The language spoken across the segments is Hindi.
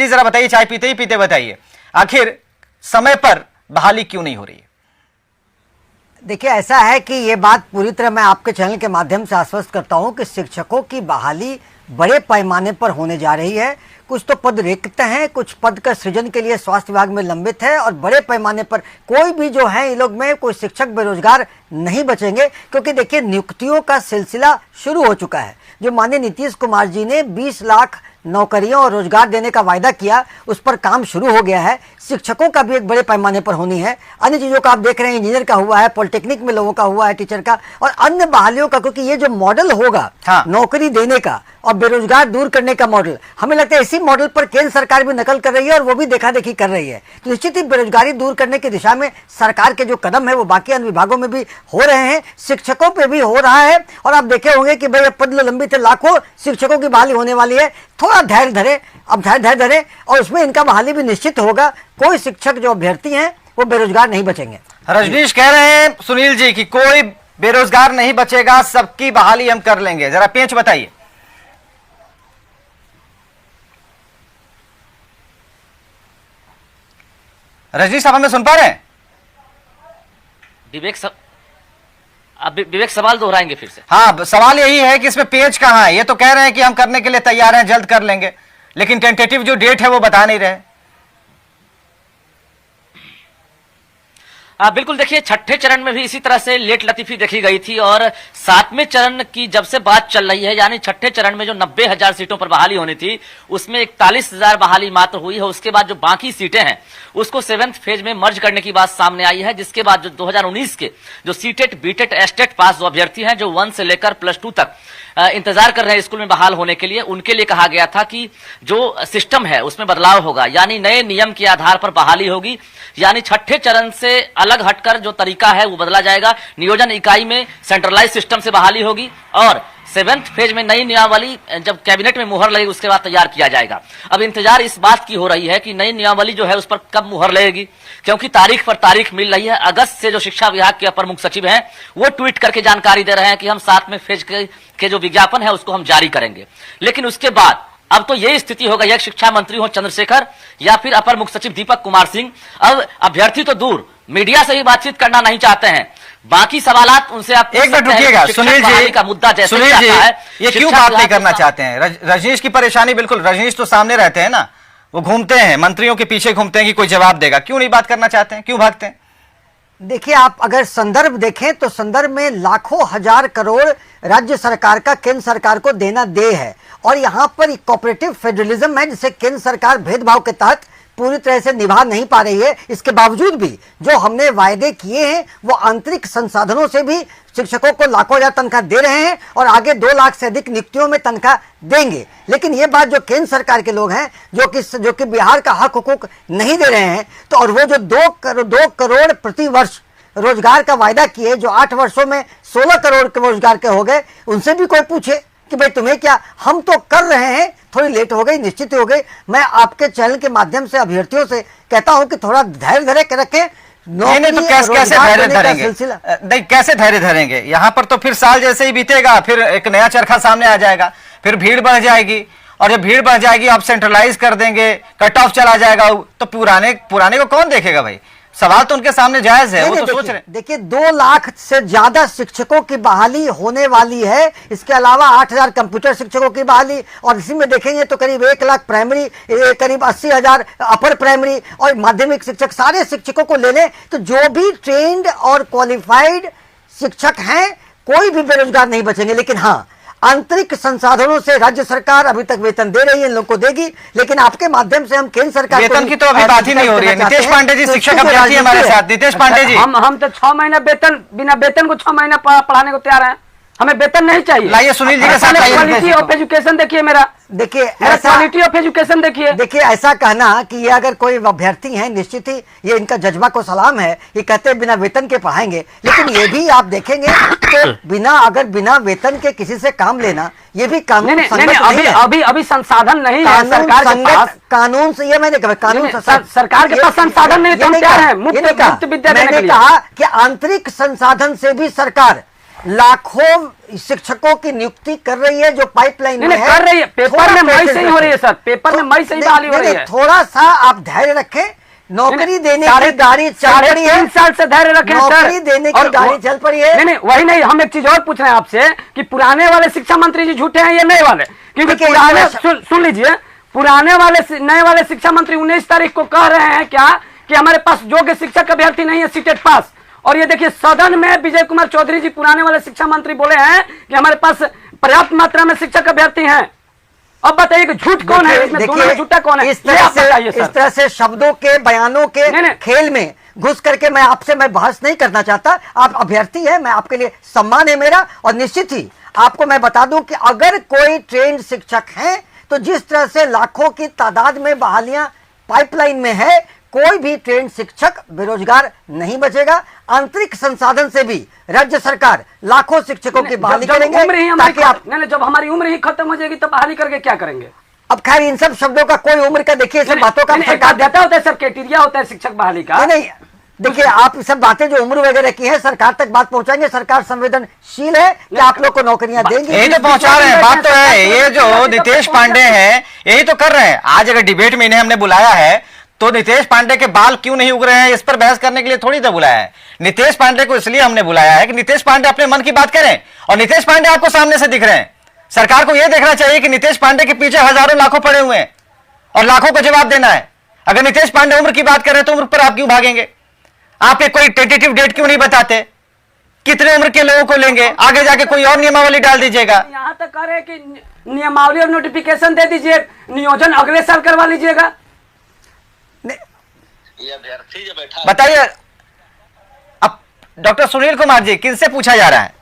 जी जरा बताइए, चाय पीते ही पीते बताइए, आखिर समय पर बहाली क्यों नहीं हो रही है? देखिए, ऐसा है कि ये बात पूरी तरह मैं आपके चैनल के माध्यम से आश्वस्त करता हूं कि शिक्षकों की बहाली बड़े पैमाने पर होने जा रही है। कुछ तो पद रिक्त हैं, कुछ पद का सृजन के लिए स्वास्थ्य विभाग में लंबित है, और बड़े पैमाने पर कोई भी जो है इन लोग में कोई शिक्षक बेरोजगार नहीं बचेंगे, क्योंकि देखिए नियुक्तियों का सिलसिला शुरू हो चुका है। जो माननीय नीतीश कुमार जी ने 20 लाख नौकरियों और रोजगार देने का वायदा किया, उस पर काम शुरू हो गया है। शिक्षकों का भी एक बड़े पैमाने पर होनी है, अन्य चीजों का आप देख रहे हैं, इंजीनियर का हुआ है, पॉलिटेक्निक में लोगों का हुआ है, टीचर का, और अन्य बहालियों का, क्योंकि ये जो मॉडल होगा नौकरी देने का और बेरोजगार दूर करने का मॉडल, हमें लगता है इसी मॉडल पर केंद्र सरकार भी नकल कर रही है और वो भी देखा देखी कर रही है। तो निश्चित ही बेरोजगारी दूर करने की दिशा में सरकार के जो कदम है वो बाकी अन्य विभागों में भी हो रहे हैं, शिक्षकों पे भी हो रहा है। और आप देखे होंगे कि भाई पद लंबित है, लाखों शिक्षकों की बहाली होने वाली है। थोड़ा धैर्य धरे, अब धैर्य धरे, और उसमें इनका बहाली भी निश्चित होगा। कोई शिक्षक जो अभ्यर्थी हैं वो बेरोजगार नहीं बचेंगे। रजनीश कह रहे हैं सुनील जी कि कोई बेरोजगार नहीं बचेगा, सबकी बहाली हम कर लेंगे, जरा पेंच बताइए। रजनीश साहब हमें सुन पा रहे हैं? विवेक सवाल दोहराएंगे फिर से? हाँ, सवाल यही है कि इसमें पेंच कहां है। ये तो कह रहे हैं कि हम करने के लिए तैयार हैं, जल्द कर लेंगे, लेकिन टेंटेटिव जो डेट है वो बता नहीं रहे। बिल्कुल, देखिए छठे चरण में भी इसी तरह से लेट लतीफी देखी गई थी, और सातवें चरण की जब से बात चल रही है, यानी छठे चरण में जो 90,000 सीटों पर बहाली होनी थी उसमें 41,000 बहाली मात्र हुई है। उसके बाद जो बाकी सीटें हैं उसको 7th फेज में मर्ज करने की बात सामने आई है, जिसके बाद जो 2019 के जो सीटेट बीटेट एस्टेट पास जो अभ्यर्थी हैं, जो 1 से लेकर +2 तक इंतजार कर रहे हैं स्कूल में बहाल होने के लिए, उनके लिए कहा गया था कि जो सिस्टम है उसमें बदलाव होगा, यानी नए नियम के आधार पर बहाली होगी, यानी छठे चरण से अलग हटकर जो तरीका है वो बदला जाएगा। नियोजन इकाई में सेंट्रलाइज सिस्टम से बहाली होगी, और 7th फेज में नई नियमावली जब कैबिनेट में मुहर लगेगी उसके बाद तैयार किया जाएगा। अब इंतजार इस बात की हो रही है कि नई नियमावली जो है उस पर कब मुहर लगेगी, क्योंकि तारीख पर तारीख मिल रही है। अगस्त से जो शिक्षा विभाग के अपर मुख्य सचिव हैं वो ट्वीट करके जानकारी दे रहे हैं कि हम 7वें फेज के जो विज्ञापन है उसको हम जारी करेंगे। लेकिन उसके बाद अब तो यही स्थिति हो गई है, शिक्षा मंत्री हो चंद्रशेखर या फिर अपर मुख्य सचिव दीपक कुमार सिंह, अब अभ्यर्थी तो दूर, मीडिया से ही बातचीत करना नहीं चाहते हैं। बाकी सवालात उनसे आप एक मिनट रुकिएगा सुनील जी, का मुद्दा जैसे सुनील जी ये क्यों बात नहीं करना तो चाहते हैं? रजनीश की परेशानी, बिल्कुल रजनीश तो सामने रहते हैं ना, वो घूमते हैं मंत्रियों के पीछे घूमते हैं कि कोई जवाब देगा, क्यों नहीं बात करना चाहते हैं, क्यों भागते हैं? देखिए, आप अगर संदर्भ देखें तो संदर्भ में लाखों हजार करोड़ राज्य सरकार का केंद्र सरकार को देना दे है, और यहाँ पर कोऑपरेटिव फेडरलिज्म है जिसे केंद्र सरकार भेदभाव के तहत पूरी तरह से निभा नहीं पा रही है। इसके बावजूद भी जो हमने वायदे किए हैं वो आंतरिक संसाधनों से भी शिक्षकों को लाखों हजार तनख्वाह दे रहे हैं, और आगे 2 लाख से अधिक नियुक्तियों में तनख्वाह देंगे। लेकिन ये बात जो केंद्र सरकार के लोग हैं जो कि बिहार का हक हुकूक नहीं दे रहे हैं, तो और वो जो 2 करोड़ प्रति वर्ष रोजगार का वायदा किए, जो 8 वर्षों में 16 करोड़ के रोजगार के हो गए, उनसे भी कोई पूछे कि भाई तुम्हें क्या, हम तो कर रहे हैं, थोड़ी लेट हो गई, निश्चित हो गई। मैं आपके चैनल के माध्यम से अभ्यर्थियों से कहता हूं कि थोड़ा धैर्य धरे के रखें। नहीं तो कैसे धैर्य धरेंगे? नहीं, कैसे धैर्य धरेंगे? यहाँ पर तो फिर साल जैसे ही बीतेगा, फिर एक नया चरखा सामने आ जाएगा, फिर भीड़ बढ़ जाएगी, और जब भीड़ बढ़ जाएगी आप सेंट्रलाइज कर देंगे, कट ऑफ चला जाएगा, तो पुराने को कौन देखेगा भाई? सवाल तो उनके सामने जायज है, वो तो सोच रहे। देखिए 2 लाख से ज्यादा शिक्षकों की बहाली होने वाली है, इसके अलावा 8,000 कंप्यूटर शिक्षकों की बहाली, और इसी में देखेंगे तो करीब 1 लाख प्राइमरी, करीब 80,000 अपर प्राइमरी और माध्यमिक शिक्षक, सारे शिक्षकों को ले लें तो जो भी ट्रेंड और क्वालिफाइड शिक्षक हैं कोई भी बेरोजगार नहीं बचेंगे। लेकिन हाँ, आंतरिक संसाधनों से राज्य सरकार अभी तक वेतन दे रही है, इन लोगों को देगी, लेकिन आपके माध्यम से हम केंद्र सरकार वेतन की तो अभी बात ही नहीं हो रही है। नीतीश पांडे जी शिक्षक अभ्यर्थी हमारे साथ। नीतीश पांडे जी, हम तो 6 महीना वेतन, बिना वेतन को 6 महीना पढ़ाने को तैयार हैं, हमें वेतन नहीं चाहिए। लाइए सुनील जी के साथ क्वालिटी ऑफ एजुकेशन देखिए मेरा, देखिए क्वालिटी ऑफ एजुकेशन देखिए ऐसा कहना कि ये अगर कोई अभ्यर्थी है, निश्चित ही ये इनका जज्बा को सलाम है, ये कहते हैं बिना वेतन के पढ़ाएंगे, लेकिन ये भी आप देखेंगे तो बिना वेतन के किसी से काम लेना ये भी कानून अभी संसाधन नहीं है सरकार के पास, कानून से, ये मैंने कहा कानून सरकार के पास संसाधन नहीं, मैंने कहा कि आंतरिक संसाधन से भी सरकार लाखों शिक्षकों की नियुक्ति कर रही है जो पाइपलाइन में नहीं, है। कर रही है। पेपर थोड़ा में मई पेशेंस से ही हो रही है रखें। सर, पेपर में मई से ही बहाली हो रही है। थोड़ा सा आप धैर्य रखें, नौकरी देने की गाड़ी चल साढ़े पड़ी है। 3 साल से धैर्य रखें सर। नौकरी देने की और गाड़ी चल पड़ी है। नहीं, वही नहीं, हम एक चीज और पूछ रहे हैं आपसे कि पुराने वाले शिक्षा मंत्री जी झूठे हैं या नए वाले? क्योंकि देखिए, पुराने, सुन लीजिए, पुराने वाले नए वाले शिक्षा मंत्री 19 तारीख को कह रहे हैं क्या कि हमारे पास योग्य शिक्षक अभ्यर्थी नहीं है सीटेट पास। और ये देखिए सदन में विजय कुमार चौधरी जी पुराने वाले शिक्षा मंत्री बोले हैं कि हमारे पास पर्याप्त मात्रा में शिक्षक अभ्यर्थी हैं। अब बताइए कि झूठ कौन है इसमें, दोनों में झूठा कौन है? इस तरह से शब्दों के, बयानों के नहीं। खेल में घुस करके मैं बहस नहीं करना चाहता। आप अभ्यर्थी है, मैं आपके लिए सम्मान है मेरा। और निश्चित ही आपको मैं बता दूं कि अगर कोई ट्रेंड शिक्षक है तो जिस तरह से लाखों की तादाद में बहालियां पाइपलाइन में है, कोई भी ट्रेंड शिक्षक बेरोजगार नहीं बचेगा। आंतरिक संसाधन से भी राज्य सरकार लाखों शिक्षकों की बहाली करेंगे ताकि आप जब हमारी उम्र ही खत्म हो जाएगी तब बहाली करके क्या करेंगे? अब खैर इन सब शब्दों का कोई उम्र का देखिए, सब बातों का सरकार देता होता है सर, क्राइटेरिया होता है शिक्षक बहाली का। नहीं, देखिए आप सब बातें जो उम्र वगैरह की है सरकार तक बात पहुंचाएंगे। सरकार संवेदनशील है कि आप लोग को नौकरियां देंगे। यही तो पहुंचा रहे हैं, बात तो है। ये जो नीतीश पांडे हैं यही तो कर रहे हैं। आज अगर डिबेट में इन्हें हमने बुलाया है तो नीतीश पांडे के बाल क्यों नहीं उग रहे हैं इस पर बहस करने के लिए थोड़ी तो बुलाया है। नीतीश पांडे को इसलिए हमने बुलाया है कि नीतीश पांडे अपने मन की बात करें। और नीतीश पांडे आपको सामने से दिख रहे हैं। सरकार को यह देखना चाहिए कि नीतीश पांडे के पीछे हजारों लाखों पड़े हुए हैं और लाखों को जवाब देना है। अगर नीतीश पांडे उम्र की बात करें तो उम्र पर आप क्यों भागेंगे? आप एक कोई टेंटेटिव डेट क्यों नहीं बताते? कितने उम्र के लोगों को लेंगे? आगे जाके कोई और नियमावली डाल दीजिएगा। यहाँ तक कह रहे कि नियमावली और नोटिफिकेशन दे दीजिए, नियोजन अगले साल करवा लीजिएगा। ये अभ्यर्थी जो बैठा बताइए, अब डॉक्टर सुनील कुमार जी किनसे पूछा जा रहा है?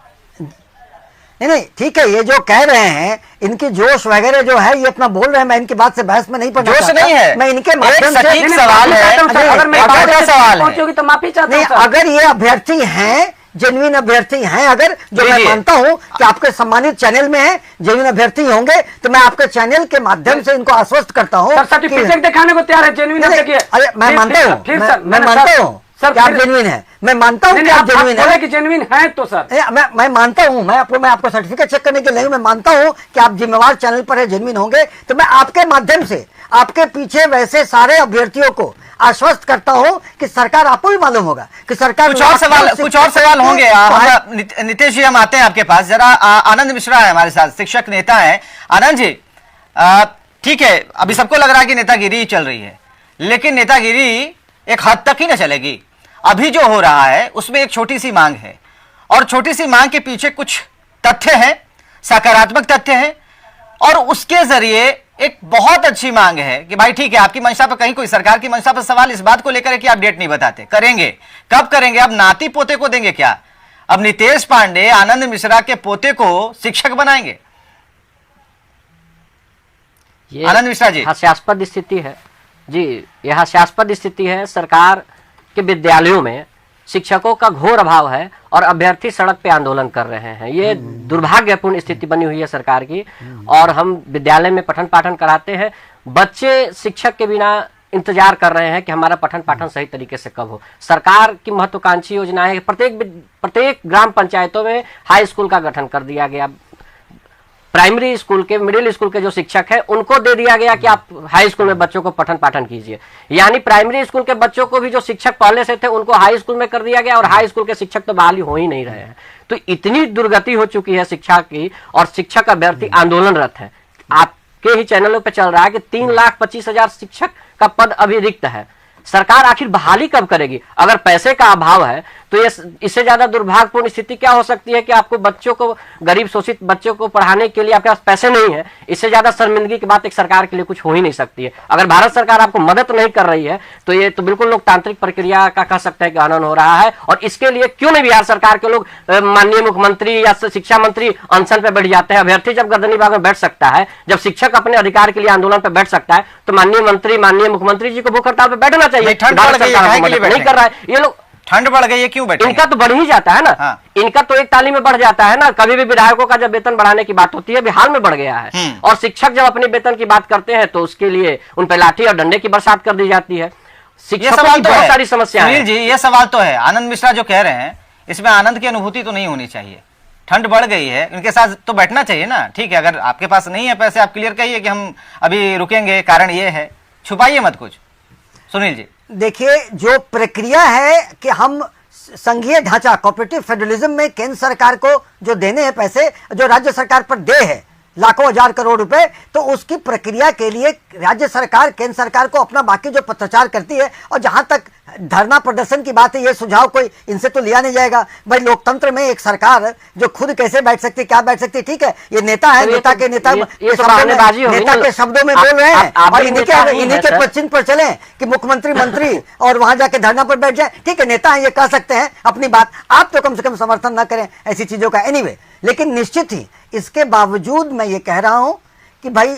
नहीं, ठीक है, ये जो कह रहे हैं इनकी जोश वगैरह जो है ये अपना बोल रहे हैं। मैं इनकी बात से बहस में नहीं पड़ना जोश चाहता। नहीं है, मैं इनके माध्यम से सटीक सवाल है। अगर मैं अगर का सवाल है पहुंची तो माफी चाहता हूं सर। अगर ये अभ्यर्थी हैं, जेन्युइन अभ्यर्थी हैं, अगर जो जी, मैं जी। मानता हूं कि आपके सम्मानित चैनल में है, जेन्युइन अभ्यर्थी होंगे, तो मैं आपके चैनल के माध्यम से इनको आश्वस्त करता हूं सर सर्टिफिकेट दिखाने को तैयार है जेन्युइन नहीं, देखिए। अरे मैं मानता हूं, मैं मानता हूं कि आप जेन्युइन है। मैं मानता हूं कि आप जेन्युइन है कि जेन्युइन है तो सर मैं मानता हूं। मैं आपको सर्टिफिकेट चेक करने के लिए मैं मानता हूं कि आप जिम्मेवार चैनल पर है, जेन्युइन होंगे। तो मैं आपके माध्यम से आपके पीछे वैसे सारे अभ्यर्थियों को आश्वस्त करता हूं कि सरकार, आपको भी मालूम होगा कि सरकार कुछ और सवाल होंगे। नीतीश जी हम आते हैं आपके पास। जरा आनंद मिश्रा है हमारे साथ, शिक्षक नेता है। आनंद जी, ठीक है, अभी सबको लग रहा है कि नेतागिरी चल रही है, लेकिन नेतागिरी एक हद तक ही ना चलेगी। अभी जो हो रहा है उसमें एक छोटी सी मांग है और छोटी सी मांग के पीछे कुछ तथ्य हैं, सकारात्मक तथ्य हैं, और उसके जरिए एक बहुत अच्छी मांग है कि भाई ठीक है, आपकी मंशा पर कहीं कोई सरकार की मंशा पर सवाल इस बात को लेकर है कि आप डेट नहीं बताते। करेंगे, कब करेंगे? अब नाती पोते को देंगे क्या? अब नीतीश पांडे आनंद मिश्रा के पोते को शिक्षक बनाएंगे? ये आनंद मिश्रा जी, हास्यास्पद स्थिति है जी, यह हास्यास्पद स्थिति है। सरकार के विद्यालयों में शिक्षकों का घोर अभाव है और अभ्यर्थी सड़क पे आंदोलन कर रहे हैं। ये दुर्भाग्यपूर्ण स्थिति बनी हुई है सरकार की। और हम विद्यालय में पठन पाठन कराते हैं, बच्चे शिक्षक के बिना इंतजार कर रहे हैं कि हमारा पठन पाठन सही तरीके से कब हो। सरकार की महत्वाकांक्षी योजना है, प्रत्येक ग्राम पंचायतों में हाई स्कूल का गठन कर दिया गया। प्राइमरी स्कूल के, मिडिल स्कूल के जो शिक्षक है उनको दे दिया गया कि आप हाई स्कूल में बच्चों को पठन पाठन कीजिए। यानी प्राइमरी स्कूल के बच्चों को भी जो शिक्षक पहले से थे उनको हाई स्कूल में कर दिया गया और हाई स्कूल के शिक्षक तो बहाली हो ही नहीं रहे हैं। तो इतनी दुर्गति हो चुकी है शिक्षा की और शिक्षक अभ्यर्थी आंदोलनरत है। आपके ही चैनलों पर चल रहा है कि 3,25,000 शिक्षक का पद अभी रिक्त है। सरकार आखिर बहाली कब करेगी? अगर पैसे का अभाव है तो ये इससे ज्यादा दुर्भाग्यपूर्ण स्थिति क्या हो सकती है कि आपको बच्चों को, गरीब शोषित बच्चों को पढ़ाने के लिए आपके पास पैसे नहीं है। इससे ज्यादा शर्मिंदगी की बात एक सरकार के लिए कुछ हो ही नहीं सकती है। अगर भारत सरकार आपको मदद नहीं कर रही है तो ये तो बिल्कुल लोकतांत्रिक प्रक्रिया का कह सकते हैं कि हनन हो रहा है। और इसके लिए क्यों नहीं बिहार सरकार के लोग, माननीय मुख्यमंत्री या शिक्षा मंत्री अनशन पे बैठ जाते हैं? अभ्यर्थी जब गर्दनी बाग में बैठ सकता है, जब शिक्षक अपने अधिकार के लिए आंदोलन पर बैठ सकता है, तो माननीय मंत्री, माननीय मुख्यमंत्री जी को भूख हड़ताल पर बैठना चाहिए। ठंड बढ़ गई है, नहीं कर रहा है ये लोग। ठंड बढ़ गई है, क्यों बैठे? इनका तो बढ़ ही जाता है ना। हाँ। इनका तो एक ताली में बढ़ जाता है ना। कभी भी विधायकों का जब वेतन बढ़ाने की बात होती है, बिहार में बढ़ गया है। और शिक्षक जब अपने वेतन की बात करते हैं तो उसके लिए उन पर लाठी और डंडे की बरसात कर दी जाती है। शिक्षकों की बहुत सारी समस्याएं हैं। सुनील जी, ये सवाल तो है। आनंद मिश्रा जो कह रहे हैं इसमें आनंद की अनुभूति तो नहीं होनी चाहिए। ठंड बढ़ गई है, इनके साथ तो बैठना चाहिए ना। ठीक है, अगर आपके पास नहीं है पैसे, आप क्लियर कहिए कि हम अभी रुकेंगे, कारण ये है, छुपाइए मत कुछ। सुनील जी, देखिए, जो प्रक्रिया है कि हम संघीय ढांचा कोऑपरेटिव फेडरलिज्म में केंद्र सरकार को जो देने हैं पैसे, जो राज्य सरकार पर दे है लाखों हजार करोड़ रुपए, तो उसकी प्रक्रिया के लिए राज्य सरकार केंद्र सरकार को अपना बाकी जो पत्राचार करती है, और जहां तक धरना प्रदर्शन की बात है, ये सुझाव कोई इनसे तो लिया नहीं जाएगा। भाई, लोकतंत्र में एक सरकार जो खुद कैसे बैठ सकती है, क्या बैठ सकती है, ठीक है, ये नेता है, नेता के नेता नेता के शब्दों में बोल रहे हैं, और इन्हीं के पश्चिम पर चले कि मुख्यमंत्री मंत्री और वहां जाके धरना पर बैठ जाए, ठीक है, नेता है, ये कह सकते हैं अपनी बात, आप तो कम से कम समर्थन न करें ऐसी चीजों का। एनीवे, लेकिन निश्चित ही इसके बावजूद मैं ये कह रहा हूं कि भाई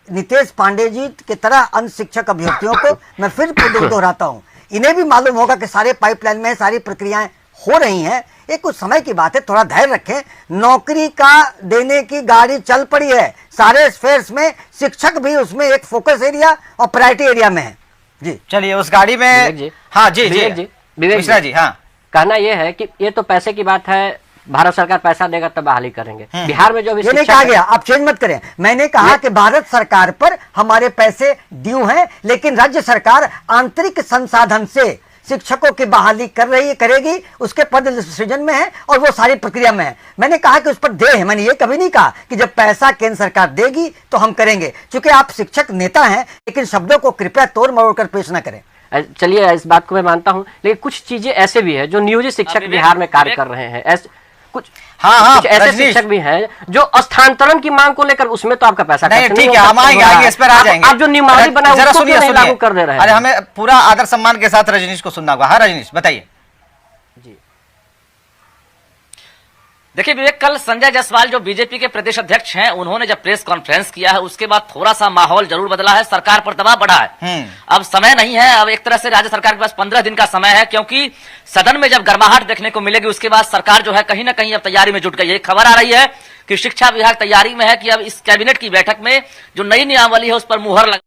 नितेश पांडे जी की तरह अन्य शिक्षक अभ्यर्थियों को मैं फिर दोहराता हूं, इन्हें भी मालूम होगा कि सारे पाइपलाइन में सारी प्रक्रियाएं हो रही हैं। ये कुछ समय की बात है, थोड़ा धैर्य रखें। नौकरी का देने की गाड़ी चल पड़ी है सारे स्फेयर्स में, शिक्षक भी उसमें एक फोकस एरिया और प्रायोरिटी एरिया में है। जी चलिए उस गाड़ी में। हाँ जी जी मिश्रा जी, हाँ, कहना यह है कि ये तो पैसे की बात है, भारत सरकार पैसा देगा तब बहाली करेंगे। बिहार में जो भी ये नहीं कहा गया, आप चेंज मत करें। मैंने कहा कि भारत सरकार पर हमारे पैसे ड्यू हैं, लेकिन राज्य सरकार आंतरिक संसाधन से शिक्षकों की बहाली कर रही है, करेगी, उसके पद सृजन में है और वो सारी प्रक्रिया में है। मैंने कहा कि उस पर दे है, मैंने ये कभी नहीं कहा कि जब पैसा केंद्र सरकार देगी तो हम करेंगे। चूंकि आप शिक्षक नेता हैं, लेकिन शब्दों को कृपया तोड़ मरोड़ कर पेश न करें। चलिए, इस बात को मैं मानता हूं, लेकिन कुछ चीजें ऐसे भी है जो नियोजित शिक्षक बिहार में कार्य कर रहे हैं। ऐसे कुछ कुछ ऐसे शिक्षक भी हैं जो स्थानांतरण की मांग को लेकर, उसमें तो आपका पैसा नहीं, ठीक है, हम आएंगे, इस पर आ जाएंगे। आप जो नियमावली बना जरा उसको सुनिए, क्यों नहीं लागू कर दे रहे हैं? अरे हमें पूरा आदर सम्मान के साथ रजनीश को सुनना होगा। हाँ रजनीश, बताइए। देखिए विवेक, कल संजय जायसवाल जो बीजेपी के प्रदेश अध्यक्ष हैं, उन्होंने जब प्रेस कॉन्फ्रेंस किया है, उसके बाद थोड़ा सा माहौल जरूर बदला है, सरकार पर दबाव बढ़ा है। अब समय नहीं है, अब एक तरह से राज्य सरकार के पास 15 दिन का समय है, क्योंकि सदन में जब गर्माहट देखने को मिलेगी उसके बाद सरकार जो है कहीं ना कहीं अब तैयारी में जुट गई है। खबर आ रही है कि शिक्षा विभाग तैयारी में है कि अब इस कैबिनेट की बैठक में जो नई नियमावली है उस पर मुहर लग